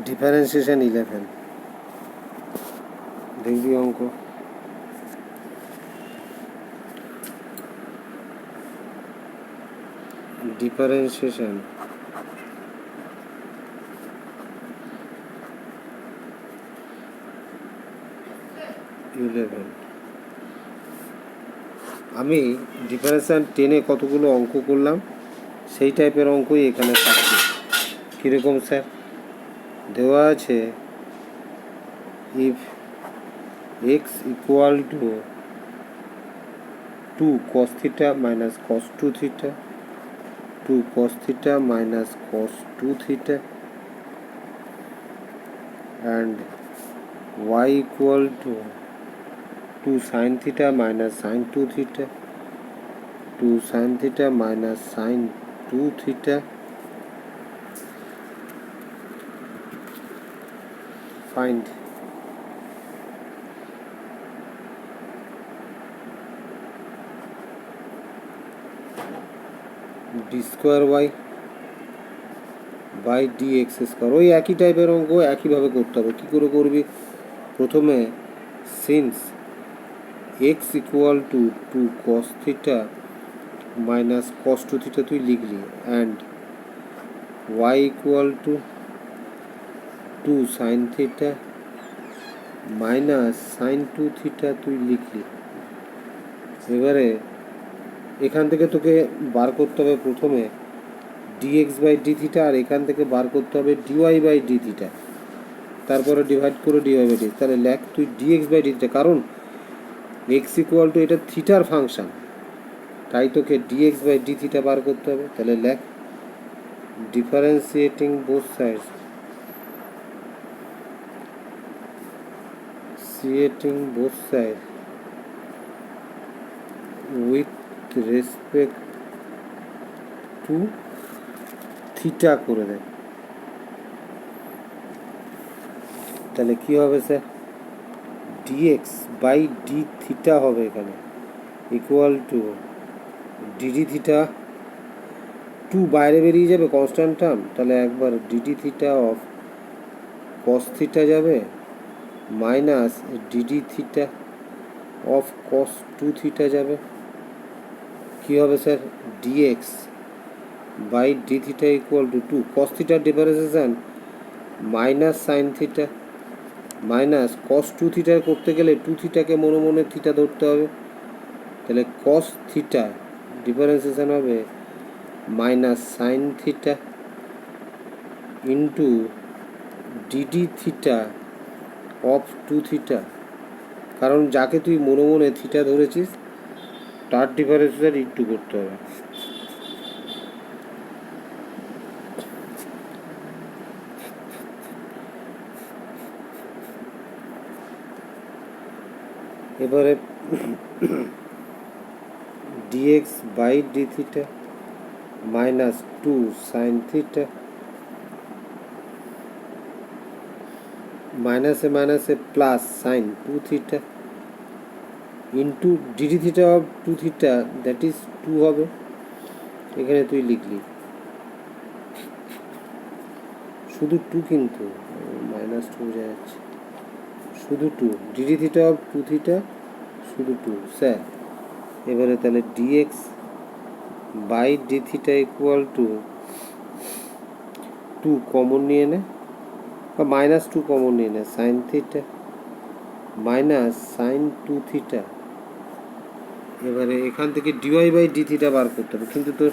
Differentiation 11 দেখবি অঙ্ক differentiation আমি ডিফারেন্সিয়েশন 10-এ কতগুলো অঙ্ক করলাম সেই টাইপের অঙ্কই এখানে থাকছে। কীরকম স্যার? দেওয়া আছে if x equal to 2 cos theta minus cos 2 theta, 2 cos theta minus cos 2 theta, and y equal to 2 sin theta minus sin 2 theta, 2 sin theta minus sin 2 theta. Find d square y by D x square. ওই একই টাইপের অঙ্ক একইভাবে করতে হবে। কী করে করবি? প্রথমে since x equal to 2 cos theta minus cos 2 theta তুই লিখলি, and y equal to 2 sin theta minus sin 2 theta তুই লিখলি। এবারে এখান থেকে তোকে বার করতে হবে প্রথমে ডিএক্স বাই ডি থিটা, আর এখান থেকে বার করতে হবে ডিওয়াই বাই ডি থিটা, তারপরে ডিভাইড করে ডিওয়াই বাই ডি। তাহলে লেখ তুই ডিএক্স বাই ডি থিটা, কারণ এক্স ইকুয়াল টু এটা থিটার ফাংশান, তাই তোকে ডিএক্স বাই ডি থিটা বার করতে হবে। তাহলে লেখ differentiating both sides, with respect to theta করে দেয়। তাহলে কী হবে sir? Dx by D theta হবে এখানে ইকুয়াল টু ডিডি থিটা, 2 বাইরে বেরিয়ে যাবে কনস্ট্যান্ট টার্ম, তাহলে একবার d d theta of cos theta যাবে minus d d theta of cos 2 theta যাবে। কী হবে sir? Dx by D theta equal to 2 cos থিটার differentiation minus sine theta minus cos 2 থিটার করতে গেলে 2 থিটাকে মনে মনে থিটা ধরতে হবে, তাহলে cos থিটা ডিফারেন্সিয়েশন হবে minus sine theta into D D theta of 2 theta, কারণ যাকে তুই মনে মনে থিটা ধরেছিস তার ডিফারেন্সিয়েশন ইন্টু করতে হবে। এবারে D X by D theta minus 2 sine theta মাইনাসে মাইনাসে plus sine 2 theta into D D theta of 2 theta, that is 2 হবে। এখানে তুই লিখলি শুধু 2, কিন্তু মাইনাস 2 বোঝা যাচ্ছে, শুধু 2 ডিডি থিটা অফ 2 থিটা শুধু 2 স্যার। এবারে তাহলে D X by D theta equal to 2 common নিয়ে নে, বা মাইনাস 2 কমন নিয়ে নে, sine theta minus sine 2 theta. এবারে এখান থেকে ডিওয়াই বাই ডি থিটা বার করতে হবে, কিন্তু তোর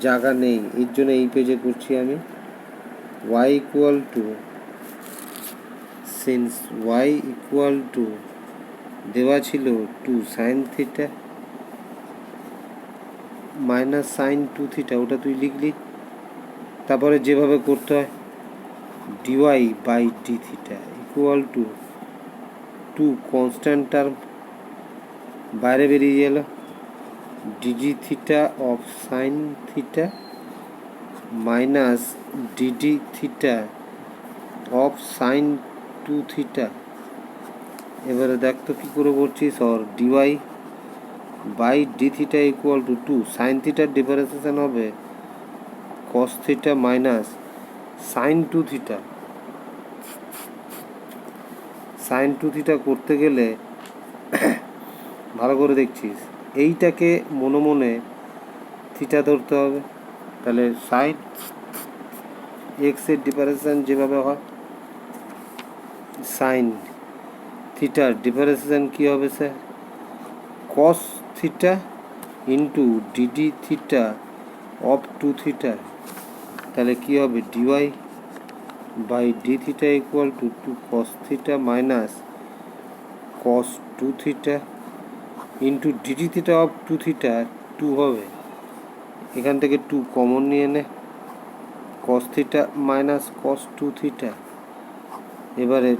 জায়গা নেই, এর জন্য এই পেজে করছি আমি। Y equal to, since y equal to দেওয়া ছিল 2 sine theta minus sine 2 theta, ওটা তুই লিখলি। তারপরে যেভাবে করতে হয় dy by D theta equal to 2 constant term বাইরে বেরিয়ে গেল, d d theta of sine theta minus d d theta of sine 2 theta. এবারে দেখ তো কী করে করছিস, আর dy by D theta equal to 2 sine থিটার ডিফারেন্সিয়েশন হবে কস theta minus sine 2 theta sine two theta করতে গেলে ভালো করে দেখছিস, এইটাকে মনে মনে থিটা ধরতে হবে। তাহলে সাইন এক্সের ডিফারেন্সিয়েশন যেভাবে হয়, সাইন থিটার ডিফারেন্সিয়েশন কী হবে sir? Cos theta into D D theta of two theta. তাহলে কী হবে? D Y by D theta equal to two cos theta minus cos two theta into D D theta of two theta. Two হবে, এখান থেকে two common নিয়ে নে, cos theta minus cos two theta. এবারে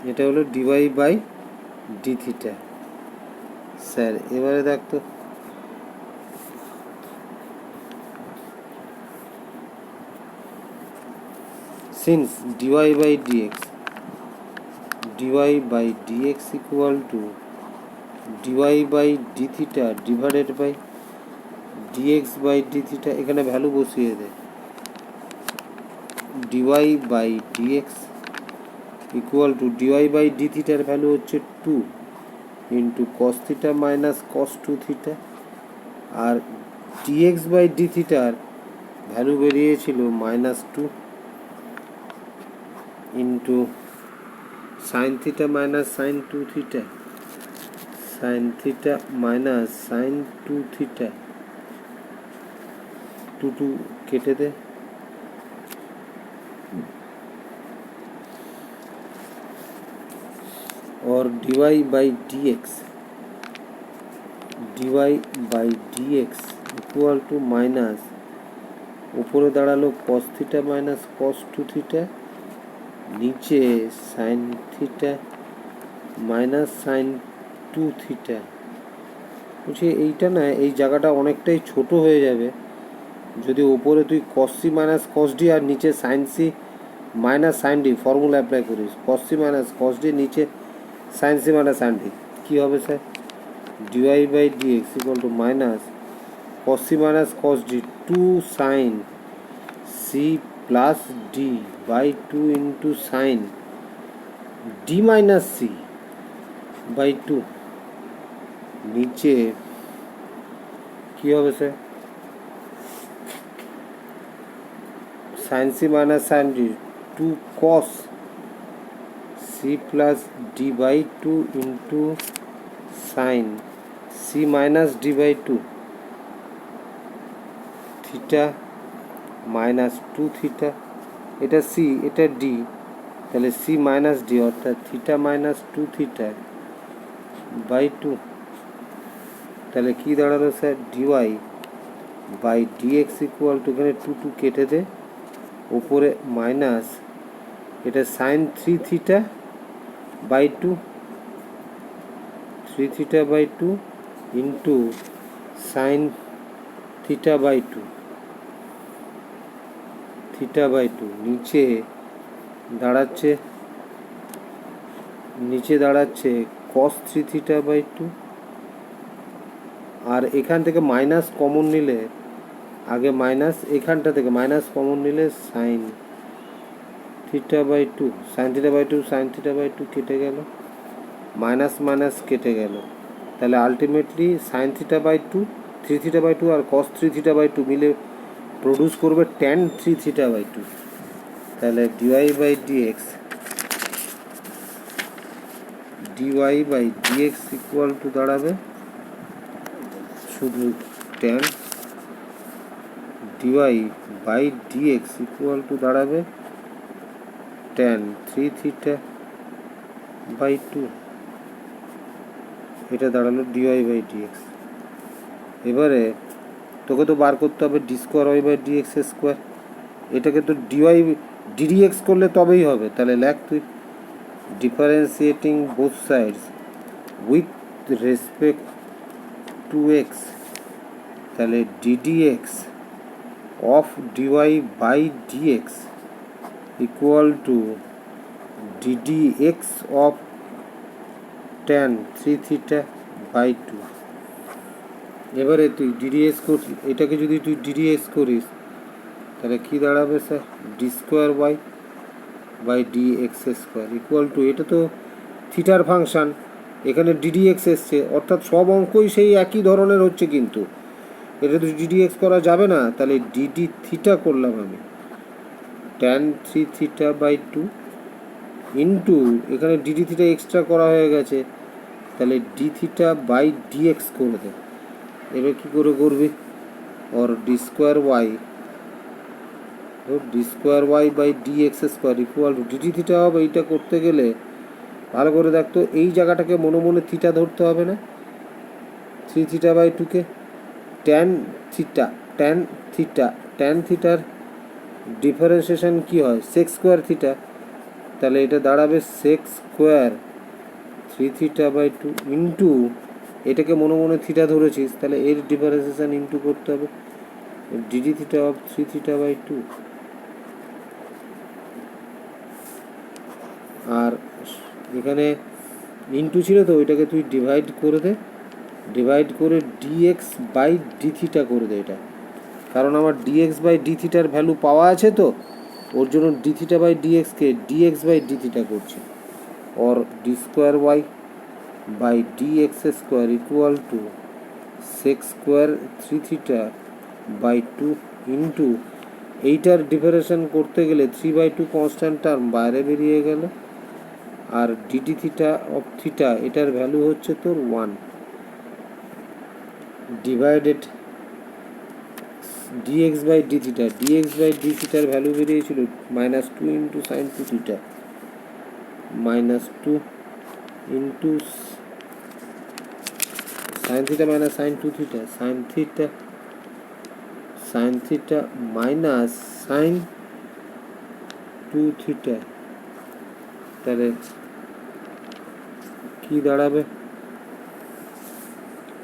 এটা হলো D Y by D theta. Sir এবারে দেখতো, since dy by dx equal to dy by D theta divided by dx by D theta, এখানে ভ্যালু বসিয়ে দে। Dy by dx equal to dy by d থিটার value হচ্ছে two into cos theta minus cos two theta, আর dx by d থিটার value বেরিয়েছিল minus two into sine theta minus sine two theta, sine theta minus sine two theta. Two two কেটে দে, और dy by dx equal to minus ऊपर दाड़ालो cos theta minus cos two theta, नीचे sin theta minus sin two theta. বলছি এইটা না, এই জায়গাটা অনেকটাই ছোট হয়ে যাবে যদি উপরে তুই cos c minus cos d আর নিচে sin c minus sin d formula apply করিস। cos c minus cos d নিচে sin c minus sin d কী হবে sir? dy by dx equal to minus cos c minus cos d two sin c plus d by two into sin d minus c by two. নিচে কী হবে sir? sin c minus sin d two cos c plus d by two into sin c minus d by two theta minus two theta, এটা c এটা d, তাহলে c minus d অর্থাৎ theta minus two theta by two. তাহলে কী দাঁড়ালো sir? Dy by dx equal to, এখানে two two কেটে দে, ওপরে মাইনাস এটা sine three theta by two, three theta by two into sine theta by two, theta by two. নিচে দাঁড়াচ্ছে cos three theta by two, আর এখান থেকে minus common নিলে, আগে মাইনাস এখানটা থেকে মাইনাস কমন নিলে sine theta by two, sine theta by two sine theta by two কেটে গেল, মাইনাস মাইনাস কেটে গেল। তাহলে ultimately sine theta by two, three theta by two আর cos three theta by two মিলে প্রডিউস করবে tan three theta by two. তাহলে dy by dx equal to দাঁড়াবে শুধু tan, dy by dx equal to দাঁড়াবে tan three theta by two. এটা দাঁড়ালো dy by dx. এবারে তোকে তো বার করতে হবে d square y by dx square, এটাকে তো ডিওয়াই ডিডিএক্স করলে তবেই হবে। তাহলে লেখ তুই differentiating both sides with respect to x, তাহলে d dx of dy by dx equal to d dx of tan three theta by two. এবারে তুই ডিডিএক্স করছিস, এটাকে যদি তুই ডিডিএক্স করিস তাহলে কী দাঁড়াবে sir? D square y by D x square equal to, এটা তো থিটার ফাংশান, এখানে ডিডি এক্স এসছে, অর্থাৎ সব অঙ্কই সেই একই ধরনের হচ্ছে, কিন্তু এটা তো ডিডি এক্স করা যাবে না, তাহলে ডিডি থিটা করলাম আমি, tan three theta by two into এখানে ডিডি থিটা এক্সট্রা করা হয়ে গেছে, তাহলে d theta by D x করে দে। এবার কী করে করবি, और d square y by D x square equal to dd theta হবে। এইটা করতে গেলে ভালো করে দেখতো, এই জায়গাটাকে মনে মনে থিটা ধরতে হবে না, থ্রি থিটা বাই টুকে ট্যান থিটার ডিফারেন্সিয়েশন কী হয়, সেক্স স্কোয়ার থিটা, তাহলে এটা দাঁড়াবে sec square three theta by two into, এটাকে মনে মনে থিটা ধরেছিস, তাহলে এর ডিফারেন্সিয়েশন ইন্টু করতে হবে d d theta of three theta by two. আর এখানে ইন্টু ছিল তো, ওইটাকে তুই ডিভাইড করে দে, ডিভাইড করে ডিএক্স বাই ডি থিটা করে দে এটা, কারণ আমার ডিএক্স বাই ডি থিটার ভ্যালু পাওয়া আছে তো, ওর জন্য ডি থিটা বাই ডিএক্সকে ডিএক্স বাই ডি থিটা করছি, और d square y by d x square equal to sec square three theta by two into এইটার ডিফারেন্সিয়েশন করতে গেলে three by two constant term বাইরে বেরিয়ে গেল, আর ডিডি থিটা অফ থিটা এটার ভ্যালু হচ্ছে তোর one, divided dx by d থিটার ভ্যালু বেরিয়েছিল minus two into sine two theta, minus two into sine theta minus sine two theta, sine theta minus sine two theta, তাহলে কি দাঁড়াবে,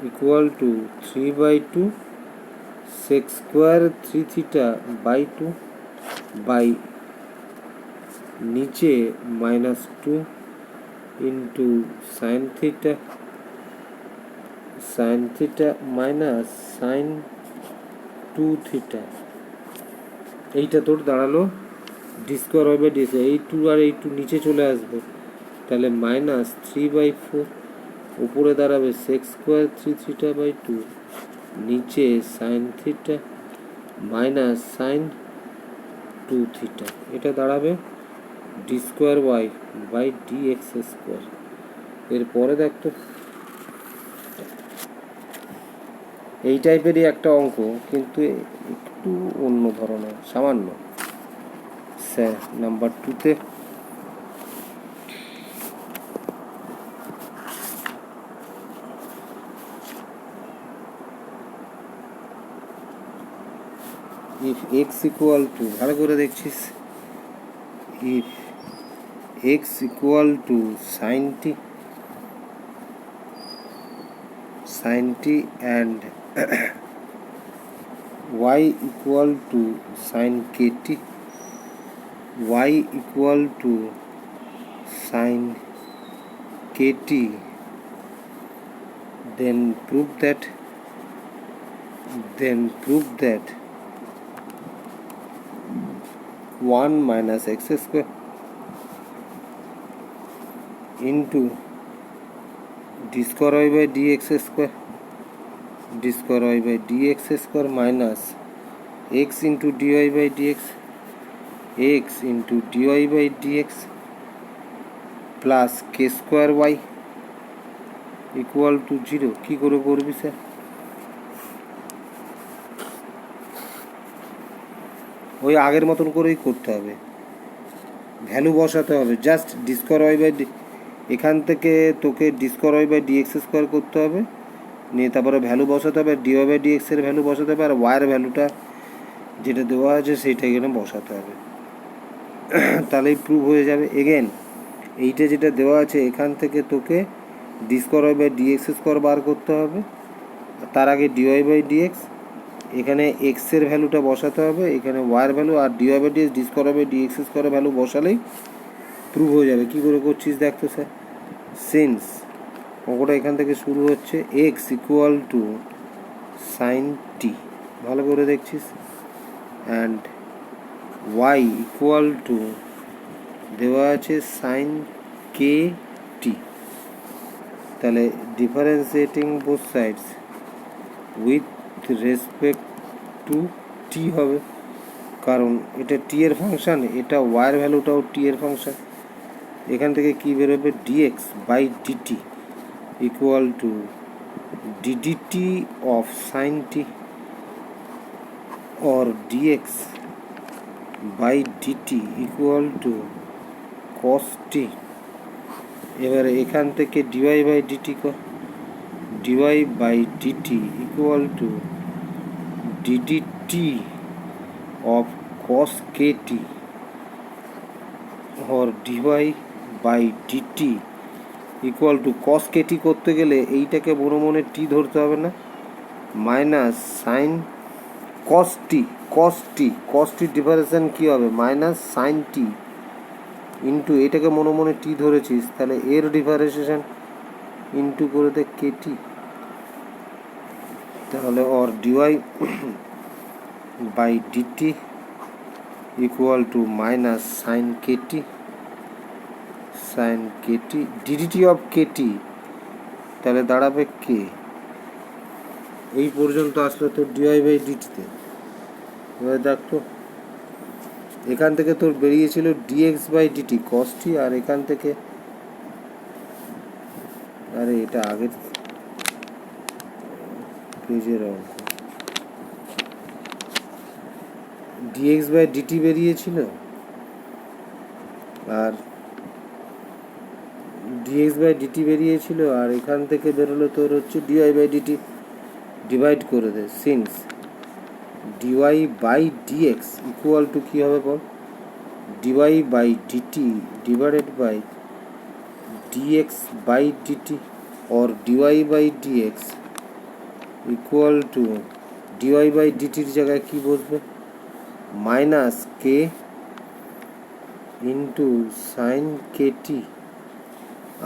equal to three by two sec square three theta by two by নিচে minus two into sine theta minus sine two theta, এইটা তোর দাঁড়ালো D square হবে D, এই two আর এই টু নিচে চলে আসবে, তাহলে মাইনাস থ্রি বাই ফোর, উপরে দাঁড়াবে sec square three theta by two, নিচে sine theta minus sine two theta, এটা দাঁড়াবে d square y by D x square. এরপরে দেখতো এই টাইপেরই একটা অঙ্ক, কিন্তু একটু অন্য ধরনের সামান্য, স্যার নাম্বার টুতে ইফ এক্স ইকুয়াল টু, ভালো করে দেখছিস, if x equal to sine t and y equal to sin kt, y equal to sin kt, then prove that 1 minus x square into d square y by dx square minus x into dy by dx plus k square y equal to 0 কি করে করবি sir, ওই আগের মতন করেই করতে হবে, value বসাতে হবে, just d square y by, এখান থেকে তোকে d square y by dx square করতে হবে, নিয়ে তারপরে ভ্যালু বসাতে হবে, ডি ওয়াই বাই ডিএক্সের ভ্যালু বসাতে হবে, আর ওয়াইয়ের ভ্যালুটা যেটা দেওয়া আছে সেইটা এখানে বসাতে হবে, তাহলেই প্রুভ হয়ে যাবে। এগেন এইটা যেটা দেওয়া আছে এখান থেকে তোকে d square y by dx square বার করতে হবে, তার আগে ডিওয়াই বাই ডিএক্স, এখানে এক্সের ভ্যালুটা বসাতে হবে, এখানে ওয়াইয়ের ভ্যালু, আর dy by dx d square by dx স্কোয়ারের ভ্যালু বসালেই প্রুভ হয়ে যাবে। কী করে করছিস দেখ তো স্যার, সিন্স অঙ্কটা এখান থেকে শুরু হচ্ছে, এক্স ইকুয়াল টু সাইন টি, ভালো করে দেখছিস, অ্যান্ড ওয়াই ইকুয়াল টু দেওয়া আছে সাইন কে টি, তাহলে differentiating both sides with respect to t হবে, কারণ এটা টি এর ফাংশান, এটা ওয়াইয়ের ভ্যালুটাও টি এর ফাংশান। এখান থেকে কি বেরোবে, dx by dt equal to ddt of sine t or dx by dt equal to cos t। এবারে এখান থেকে dy by dt dy by dt equal to ddt of cos kt or dy by dt equal to cos kt করতে গেলে এইটাকে বড় মনে t ধরতে হবে না, minus sine cos t differentiation কী হবে, মাইনাস সাইন টি ইন্টু এটাকে মনে মনে টি ধরেছিস, তাহলে এর ডিফারেন্সিয়েশন ইন্টু করে দে কেটি, তাহলে or dy by dt equal to minus sine kt ddt of kt, তাহলে দাঁড়াবে কে। এই পর্যন্ত আসলে তোর ডিওয়াই বাই ডিটিতে। এবার দেখ তো, এখান থেকে তোর বেরিয়েছিল ডিএক্স বাই ডিটি কস্টি, আর এখান থেকে আরে এটা আগের পেজের অঙ্ক, ডিএক্স বাই ডিটি বেরিয়েছিল, আর ডিএক্স বাই ডিটি বেরিয়েছিল, আর এখান থেকে বেরোলো তোর হচ্ছে ডিওয়াই বাই ডিটি। ডিভাইড করে দে, since dy by dx equal to কী হবে বল, dy by dt divided by dx by dt, or dy by dx equal to dy by ডিটির জায়গায় কী বসবে, minus k into sine kt,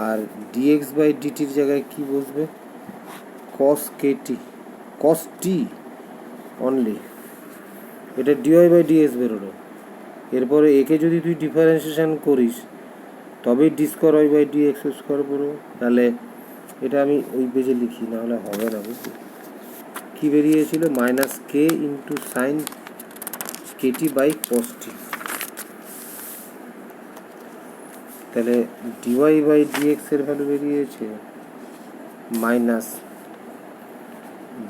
আর ডিএক্স বাই ডিটির জায়গায় কী বসবে, cos kt, cos t only. এটা ডিওয়াই বাই ডিএক্স বেরোলো। এরপরে একে যদি তুই ডিফারেন্সিয়েশন করিস তবেই d square y by D x square বেরোবে। তাহলে এটা আমি ওই পেজে লিখি, না হলে হবে না, বুঝলি। কী বেরিয়েছিল, minus k into sine kt by cos t, তাহলে ডিওয়াই বাই ডিএক্স এর ভ্যালু বেরিয়েছে মাইনাস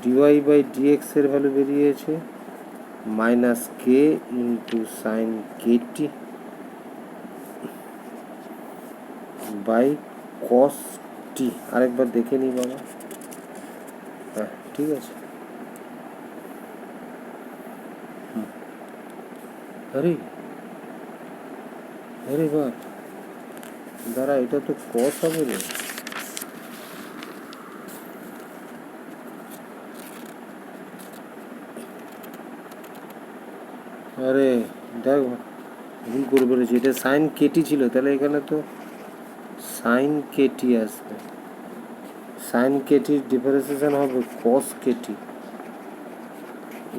ডিওয়াই বাই ডিএক্স এর ভ্যালু বেরিয়েছে minus k into sine kt by cos t. আরেকবার দেখে নিই বাবা, হ্যাঁ ঠিক আছে। আরে বাপ, দাঁড়া, এটা তো কস হবে রে। আরে দেখ, ভুল করে বেরোছি, এটা সাইন কেটি ছিল, তাহলে এখানে তো সাইন কেটি আসবে, সাইন কেটির ডিফারেন্সিয়েশন হবে cos kt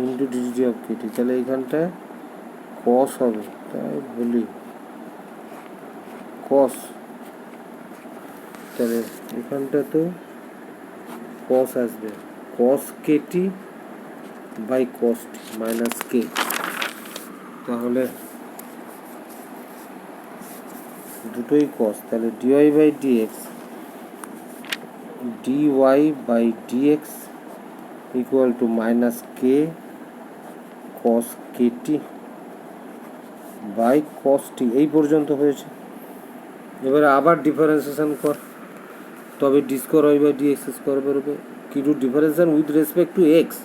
into d dt of kt, তাহলে এইখানটায় কস হবে, তাই বলি কস, তাহলে এখানটা তো কস আসবে, cos kt by cos t minus k, তাহলে দুটোই কস, তাহলে dy by dx dy by dx equal to minus k cos kt by cos t. এই পর্যন্ত হয়েছে। এবারে আবার ডিফারেন্সিয়েশন কর, তবে d square y by D x square বেরোবে। কি to differentiation with respect to x,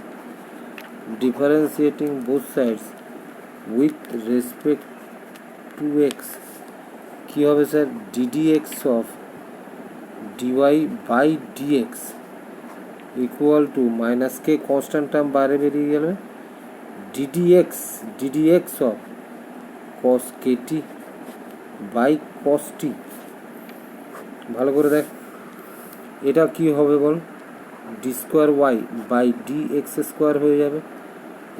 differentiating both sides with respect to x কী হবে sir, d d x of dy by dx equal to minus k constant term বাইরে বেরিয়ে গেলে d dx of cos kt by cos t. ভালো করে দেখ, এটা কি হবে বল, d square y by D x square হয়ে যাবে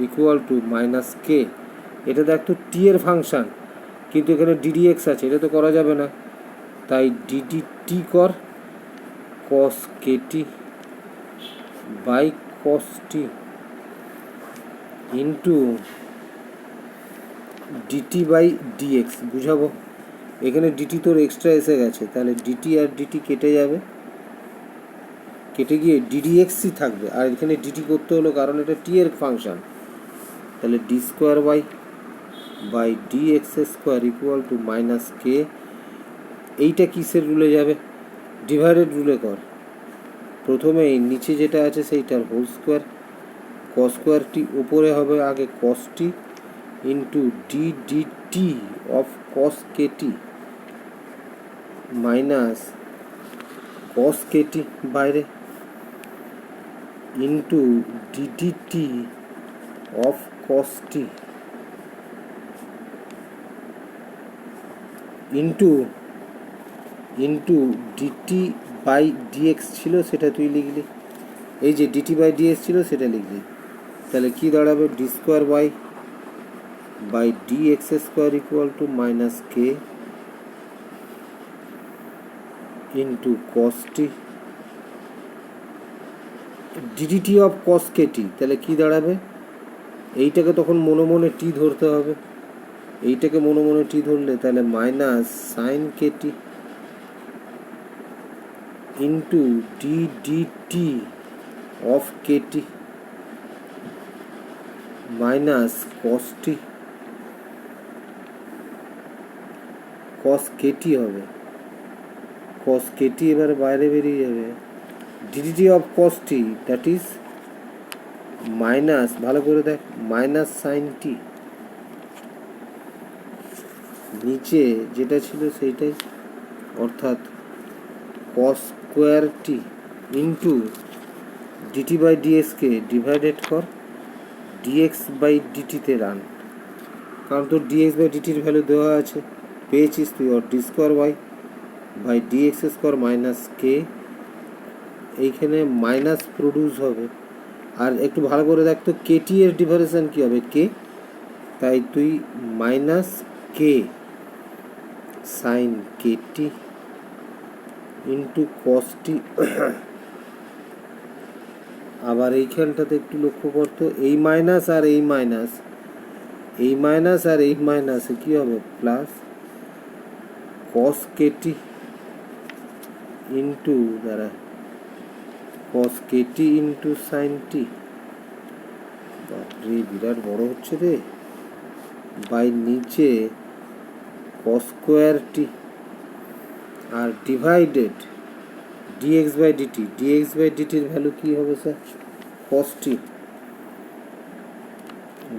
ইকুয়াল টু মাইনাস কে, এটা দেখ তো টি এর ফাংশান, কিন্তু এখানে ডিডিএক্স আছে, এটা তো করা যাবে না, তাই ডিডিটি কর cos kt by cos t into dt by dx. বুঝাবো, এখানে ডিটি তোর এক্সট্রা এসে গেছে, তাহলে ডিটি আর ডিটি কেটে যাবে, কেটে গিয়ে ডিডিএক্সই থাকবে। আর এখানে ডিটি করতে হলো কারণ এটা টি এর ফাংশন, তাহলে d square y by D x square equal to minus k. এইটা কিসের রুলে যাবে? ডিভাইডেড রুলে কর। প্রথমে এই নিচে যেটা আছে সেইটার whole square, cos square t উপরে হবে আগে cos t into d d t of cos k t minus cos k t বাইরে into d d t of cos t into dt by dx ছিল সেটা তুই লিখলি, এই যে ডিটি বাই ডিএক্স ছিল সেটা লিখলি, তাহলে কি দাঁড়াবে? D square y by D x square equal to minus k into cos t d dt of cos k t. তাহলে কি দাঁড়াবে? এইটাকে তখন মনে মনে টি ধরতে হবে, এইটাকে মনে মনে টি ধরলে তাহলে minus sine k t into d d t of k t minus cos t cos k t হবে, কস কে টি এবার বাইরে বেরিয়ে যাবে, d dt of cos t that is minus, ভালো করে দেখ, মাইনাস সাইন টি, নিচে যেটা ছিল সেইটাই, অর্থাৎ cos square t into dt by ডিএক্সকে ডিভাইডেড কর ডিএক্স বাই ডিটিতে রান, কারণ তোর ডিএক্স বাই ডিটির ভ্যালু দেওয়া আছে, পেয়েছিস তুই। ওর d square y by dx square minus k, এইখানে মাইনাস প্রডিউস হবে। আর একটু ভালো করে দেখ তো কেটি এর ডিফারেন্সিয়েশন কী হবে? কে, তাই তুই মাইনাস কে সাইন কেটি ইন্টু কস টি। আবার এইখানটাতে একটু লক্ষ্য করতো, এই মাইনাস আর এই মাইনাস, এই মাইনাস আর এই মাইনাসে কী হবে? প্লাস কস কেটি ইন্টু দ্বারা cos kt into sine t, বাপরে বিরাট বড় হচ্ছে রে, বাই নিচে কস স্কোয়ার টি আর divided dx by dt, dx by ডিটির ভ্যালু কী হবে sir? Cos t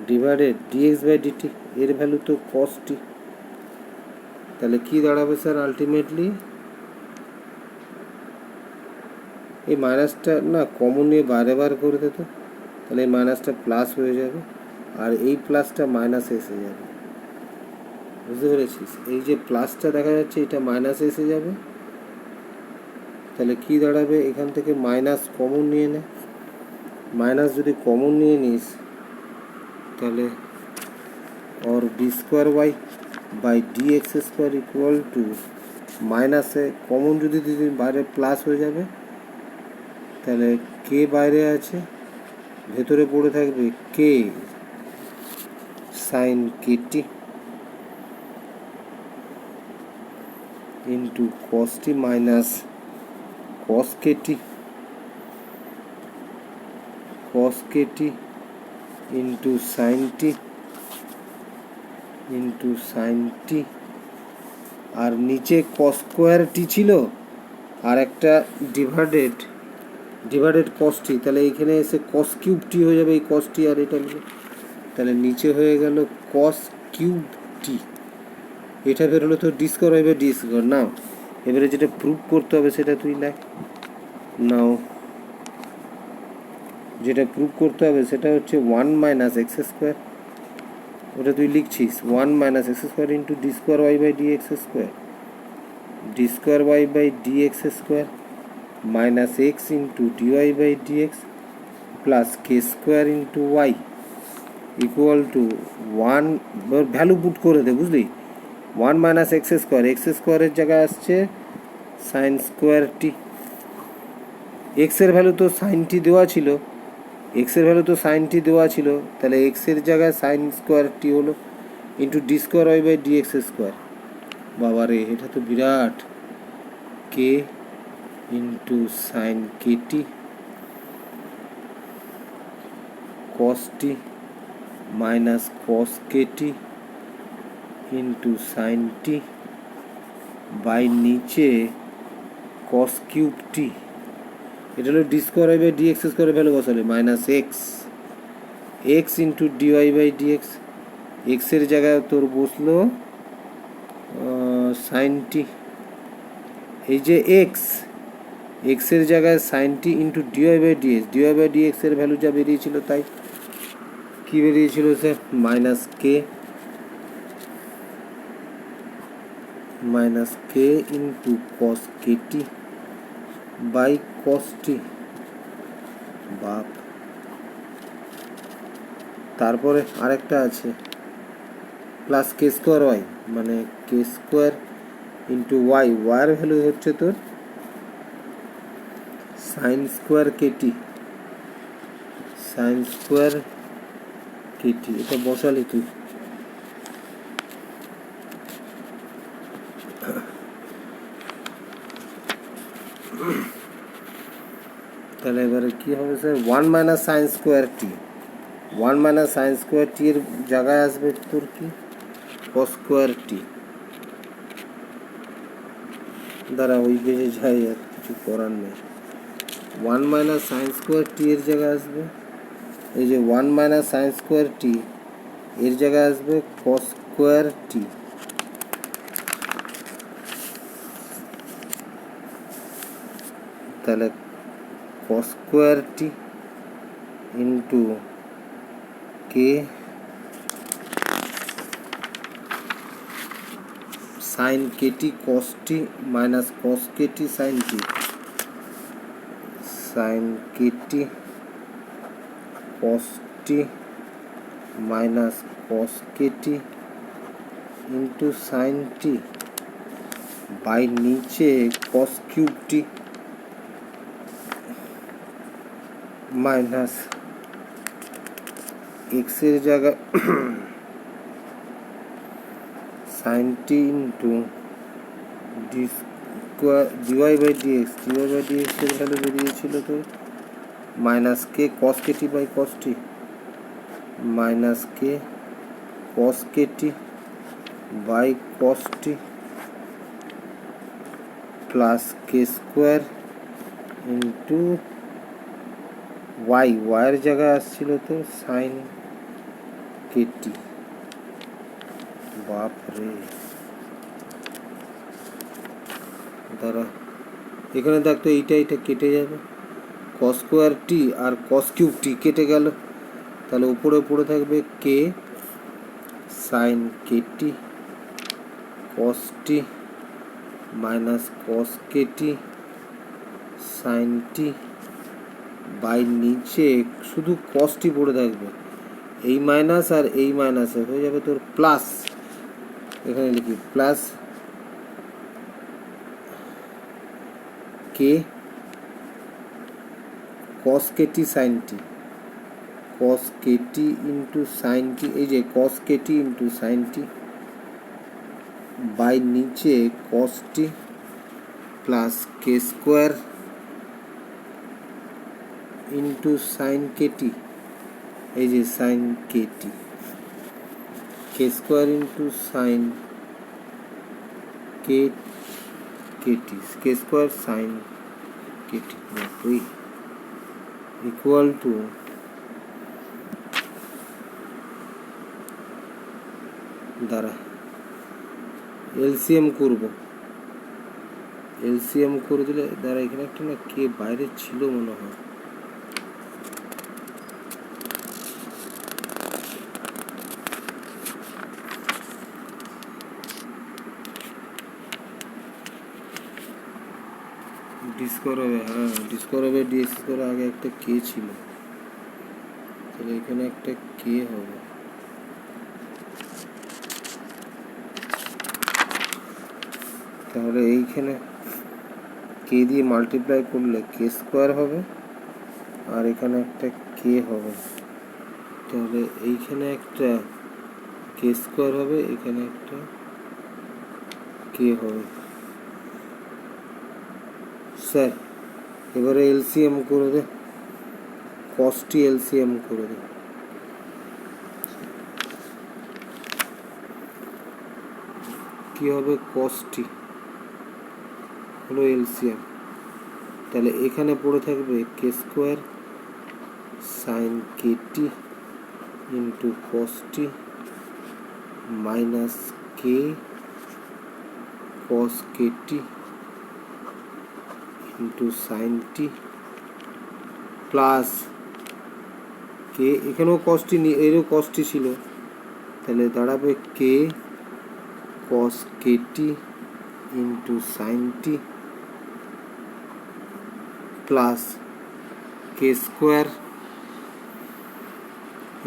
divided dx by dt, এর ভ্যালু তো কস টি, তাহলে কি দাঁড়াবে স্যার আলটিমেটলি? এই মাইনাসটা না কমন নিয়ে বাইরে বার করে দিত, তাহলে এই মাইনাসটা প্লাস হয়ে যাবে আর এই প্লাসটা মাইনাসে এসে যাবে, বুঝতে পেরেছিস? এই যে প্লাসটা দেখা যাচ্ছে এটা মাইনাসে এসে যাবে, তাহলে কি দাঁড়াবে? এখান থেকে মাইনাস কমন নিয়ে নে, মাইনাস যদি কমন নিয়ে নিস তাহলে और d square y by d x square equal to माइनासे कमन जो दिदी बाहरे प्लस हो जाए তাহলে কে বাইরে আছে, ভেতরে পড়ে থাকবে k sine kt into cos t minus cos kt into sine t আর নিচে কস স্কোয়ার টি ছিল আর একটা ডিভাইডেড কস টি, তাহলে এইখানে এসে কস কিউব টি হয়ে যাবে, এই কস টি আর এটা তাহলে নিচে হয়ে গেল কস কিউব টি, এটা বেরোলো তো ডি স্কোয়ার হবে ডি স্কোয়ার। নাও এবারে যেটা প্রুভ করতে হবে সেটা তুই লেখ, নাও যেটা প্রুভ করতে হবে সেটা হচ্ছে 1 মাইনাস এক্স স্কোয়ার, ওটা তুই লিখছিস 1 minus x square into d square y by D x square, d square y by D x square minus x into dy by dx plus k square into y equal to 1, value put করে দে, বুঝলি? 1 minus x স্কোয়ারের জায়গায় আসছে sign square টি। এক্সের value তো sign টি দেওয়া ছিল, তাহলে এক্সের জায়গায় সাইন স্কোয়ার টি হলো into d square y by D x square. বাবারে, এটা তো বিরাট। K into sine k t cos t minus cos k t into sine t by নিচে কস কিউব টি। এটা হলো d square y by D x স্কোয়ারের value বসালে minus x into d y by d এক্সের জায়গায় তোর বসলো sign t. এই যে এক্সের জায়গায় sine t into d y by d এক্সের ভ্যালু যা বেরিয়েছিল তাই কি বেরিয়েছিল sir? Minus k into cos k t by cos t. বাপ, তারপরে আরেকটা আছে প্লাস কে স্কোয়ার ওয়াই, মানে কে স্কোয়ার ইন্টু ওয়াইয়ের ভ্যালু হচ্ছে তোর সাইন স্কোয়ার কেটি, এটা বসালি তুই। তাহলে এবারে কি হবে স্যার? 1 মাইনাস সাইন স্কোয়ার টি এর জায়গায় আসবে তোর কি কস স্কোয়ার টি। দ্বারা ওই পেজে যাই, আর কিছু করার নেই। 1 মাইনাস সাইন স্কোয়ার টি এর জায়গায় আসবে, এই যে 1 মাইনাস সাইন স্কোয়ার টি এর জায়গায় আসবে কস স্কোয়ার টি। তাহলে cos square t into k sine kt cos t minus cos kt sine kt cos t minus cos kt into sine t by নিচে কস কিউব টি মাইনাস এক্সের জায়গায় sine t into d square dy by dx এর value বেরিয়েছিল তো minus k cos kt by cos t, minus k cos kt by cos t plus k square into ওয়াইয়ের জায়গায় আসছিল তো sine Katie. বাপরে, দাঁড়া, এখানে দেখতো এইটা কেটে যাবে, কস স্কোয়ার টি আর কস কিউব টি কেটে গেল, তাহলে উপরে পড়ে থাকবে k sine kt cos t minus cos kt sine t by নিচে শুধু কস টি পড়ে থাকবে, এই মাইনাস আর এই মাইনাস হয়ে যাবে তোর প্লাস, এখানে লিখি plus k cos kt sine t, cos kt into sine t, এই যে cos kt into sine t by নিচে cos t plus k square into sine kt, এই যে sine kt, k square into sine kt, k square sine kt equal to দ্বারা LCM করে দিলে দ্বারা এখানে একটা না কে বাইরে ছিল মনে হয়, ডিসকোর হবে, হ্যাঁ ডিসকোর হবে ডিএক্স করে আগে একটা কে ছিল, তাহলে এখানে একটা কে হবে। তাহলে এইখানে কে দিয়ে মাল্টিপ্লাই করলে কে স্কোয়ার হবে, আর এখানে একটা কে হবে। তাহলে এইখানে একটা কে স্কোয়ার হবে, এখানে একটা কে হবে। স্যার এবারে এলসিএম করে দে, কস্টি এলসিএম করে দে। কি হবে, কস্টি হলো এলসিএম। তাহলে এখানে পড়ে থাকবে k square sine kt into cos t minus k cos kt into sine t plus k, এখানেও কস্টি এরও কস্টি ছিল, তাহলে দাঁড়াবে k cos kt into sine t plus k square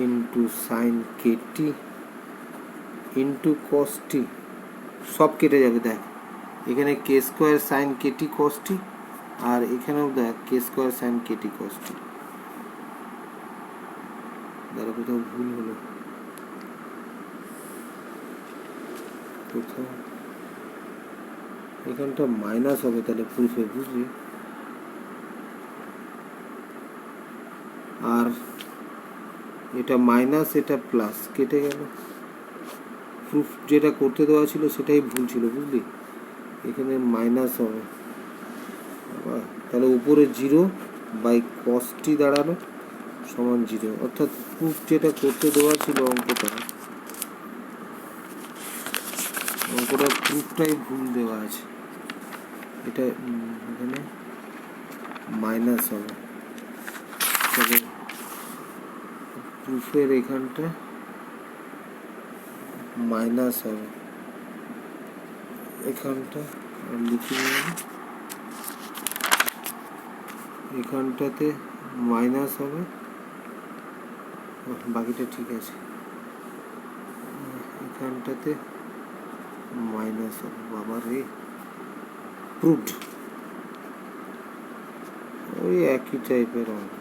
into sine kt into cos t. সব কেটে যাবে, দেখ এখানে k square sine kt cos t, আর এখানেও দেখ k square sine kt cos t. দাঁড়া, কোথাও ভুল হলো, কোথাও এখানটা মাইনাস হবে, তাহলে প্রুফে বুঝলি। আর এটা মাইনাস এটা প্লাস কেটে গেল, প্রুফ যেটা করতে দেওয়া ছিল সেটাই ভুল ছিল বুঝলি। এখানে মাইনাস হবে, তাহলে উপরে জিরো বাই কস্টি দাঁড়ালো সমান জিরো, অর্থাৎ প্রুফ যেটা করতে দেওয়া ছিল অঙ্কটা প্রুফটাই ভুল দেওয়া আছে। এটা এখানে মাইনাস হবে, তবে প্রুফের এখানটা মাইনাস হবে, এখানটা লিখে নিলাম, এখানটাতে মাইনাস হবে, বাকিটা ঠিক আছে, এখানটাতে মাইনাস হবে। বাবা রে, প্রুফড, ওই একই টাইপের অঙ্ক।